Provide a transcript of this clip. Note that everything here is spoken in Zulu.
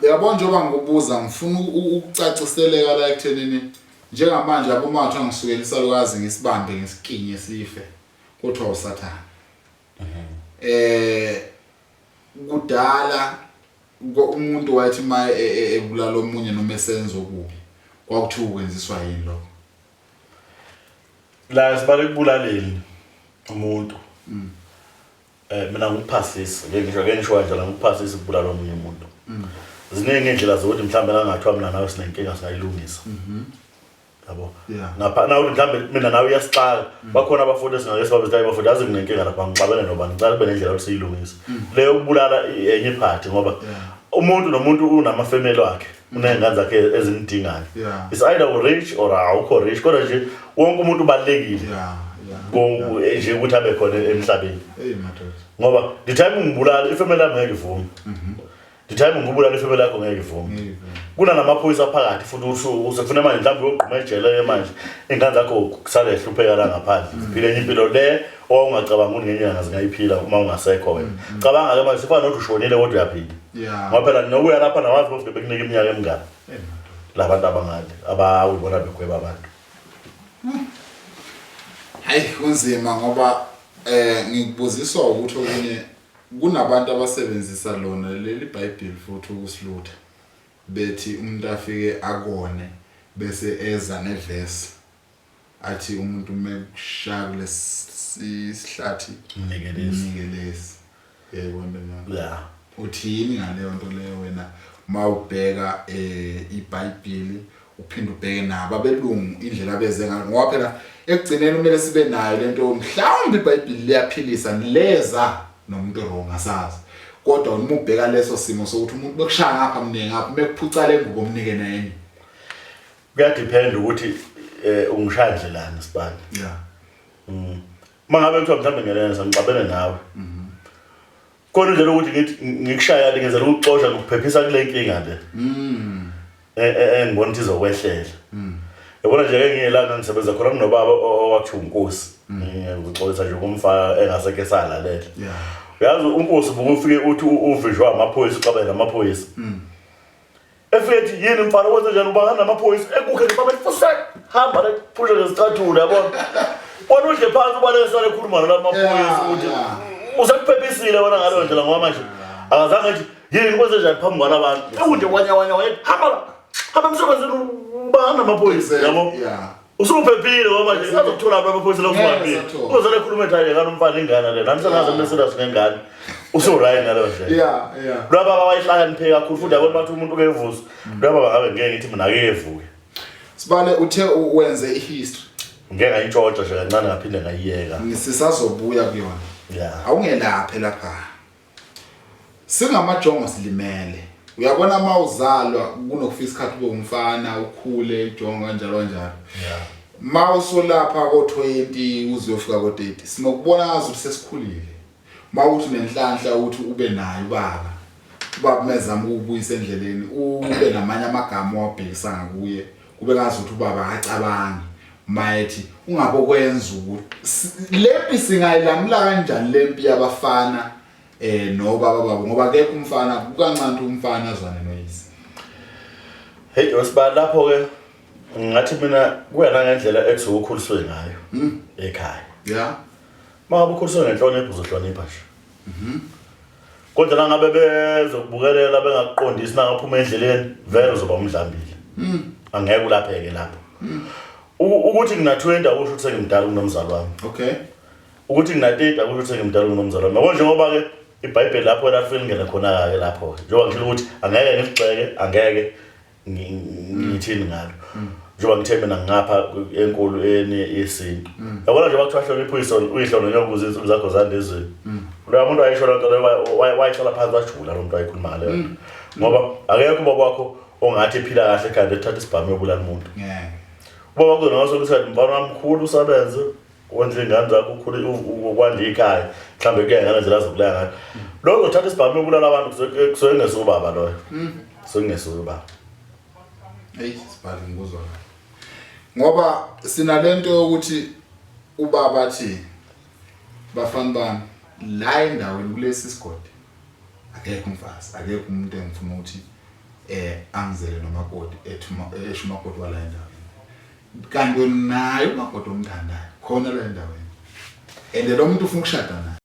Yabona njengoba ngikubuza ngifuna ukucaciseleka la ekuthenini njengamanje abomathu angisukela isalukazi ngisibambe ngesikinye sife kuthiwa usathana. Kudala umuntu wathi ma ebulala omunye noma esenza okubi kwakuthiwa ukwenziswa yini lokho. La sibale kubulaleni umuntu. Mina ngiphasisa ngisho nje la ngiphasisa ukubulala omunye umuntu. Ziningi indlela zokuthi mhlambe la ngathiwa mina nawe sinenkinga singayilungisa. Yabo. Ngapha nawe mhlambe mina nawe uyasixaka. Bakhona abafundi esingake sibabe bafundi azi nginenkinga lapha ngixabene noba ngicela kube nendlela yokuyilungisa. Leyo ukubulala enye iphathi ngoba umuntu nomuntu unamafemeli wakhe. Unengane zakhe ezimdingayo. It's either rich or awukho rich kodwa nje wonke umuntu ubalekile. Nje ukuthi abe khona emhlabeni. Ngoba the time ungibulala ifamily yami ngeke ivume. The time ngibulala ifamily yakho ngeke ivume. Kuna namaphoyisa phakathi futhi usefuna manje mhlawumbe uyogquma ejele manje ingane zakho kusale ehlupheka la ngaphandle. Ziphile enye impilo le ongacabanga ukuthi ngenyanga zingayiphila uma ungasekho wena. Cabanga ke manje sifana nokuthi ushonile kodwa uyaphila. Ngoba phela nokuya lapha nawazi bofike bekunika iminyaka emingaka. Labantu abangale abawubona begweba abantu. Hayi kunzima ngoba ngikubuziswa ukuthi okunye kunabantu abasebenzisa lona leli Bible futhi ukusilutha bethi umuntu afike akone bese eza neverse athi umuntu mekushaya lesihlathi mnikelesi yayibona la uthini ngaleyo nto leyo wena mawubheka iBhayibheli uphinde ubheke nabo abelungu indlela abeze ngayo ngoba phela ekugcineni kumele sibe nayo lento mhlawumbe iBhayibheli liyaphilisa leza nomuntu wrong asazi kodwa uma ubheka leso simo sokuthi umuntu bekushaya ngapha mningi ngapha mekuphuca le ngubo omnike nenye kuyadepend ukuthi ungishaya ndlelani sibani mangabe kuthiwa mhlambe ngelenza ngixabene nawe khona indlela ukuthi ngithi ngikushaya ngenzela ukuxoxa ngokuphephisa kule nkinga le engibona ukuthi izokwehlela yabona nje ngiyelana ngisebenza khona kunobaba owathi unkosi ngixolisa nje kumfa engaseke salalela uyazi unkosi bukufike uthi uvijwa amaphoyisa uqabela amaphoyisa efethi yini mfana wenze njani ubangana amaphoyisa ekukhe ngebaba lifusa hamba la phusha ngesicathulo yabona wona udle phansi ubale sale khuluma namaphoyisa ukuthi usakuphephisile wona ngalo ndlela ngoba manje akazange ethi yini kwenze njani phambi kwalabantu ekunje wanya hamba msebenzini ubangana amaphoyisa yabo usuphephile ngoba manje azothola amaphoyisa lokungaphi uzele ekhuluma ethi ngani umfana ingane le namhlanje mesela singengane usurayi ngalo ndlela laba abayihlakaniphe kakhulu futhi yabona bathi umuntu ukevuza laba bangabe ngeke ngithi mina ake evuke Sibale uthe wenze ihistory ngeke ngayitshotsha nje kancane ngaphinde ngayiyeka ngisisazobuya kuyona awungelaphe lapha singamajongo silimele uyabona mawuzalwa kunokufika isikhathi ube umfana ukhule ijongo kanjalo mawusolapha ko20 uzofika ko30 sinokubona ngazi ukuthi sesikhulile mawuthi nenhlanhla ukuthi ube nayo ubaba mezama ukubuyisa endleleni ube namanye amagama wabhekisa ngakuye kube ngazi ukuthi ubaba akacabangi mayethi ungabokwenza ukuthi lempi singayilamula kanjani lempi yabafana nobaba babo ngoba akekho umfana kukancane umfana azwane noyise. Hey Osba lapho ke ngathi mina kuyena ngendlela ekuzokukhuliswe ngayo ekhaya. Manje ukhuliswe ngenhlonipho uzohlonipha nje. Kodwa la ngabe bezokubukelela bengakuqondisi nangaphuma endleleni vele uzoba umdlambili. Angeke ulapheke lapho. Ukuthi ngina20 akusho ukuthi sengimdala kunomzali wami. Okay. Ukuthi ngina30 akusho ukuthi sengimdala kunomzali wami. Yabo njengoba ke iBhayibheli lapho la feel ngene khona ke lapho. Njengoba ngisho ukuthi angeke ngixeke, angeke ngithini ngalo. Njengoba ngithe mina ngapha enkolweni yesintu. Yabona nje bakuthiwa hlonipha uyihlono nyokuza insuku zakho zandezweni. Lo muntu ayisho lonto leyo wayishola phansi wajula lo muntu ayikhuluma ngaleyo. Ngoba akekho ubaba wakho ongathi ephila kahle kanti ethatha isibhamu yobulala umuntu. Ubaba wakho ngasokuthi mfana wamkhulu usabenze wonke ingane zakho ukhule ukwande ikhaya mhlambe kuyengana nje lazokulaya ngayo. Lokho uthatha isibhamu yobulala abantu kusoke ngesubaba loyo. Sokungesubaba. Hey sibali ngikuzwa. Ngoba sinalento yokuthi ubaba athi bafana bami la endaweni kulesi sigodi akekho umfazi akekho umuntu engifuna ukuthi angizele nomakoti esho umakoti wala endaweni kanti naye umakoti omthandayo khona la endaweni and lo muntu ufuna ukushada naye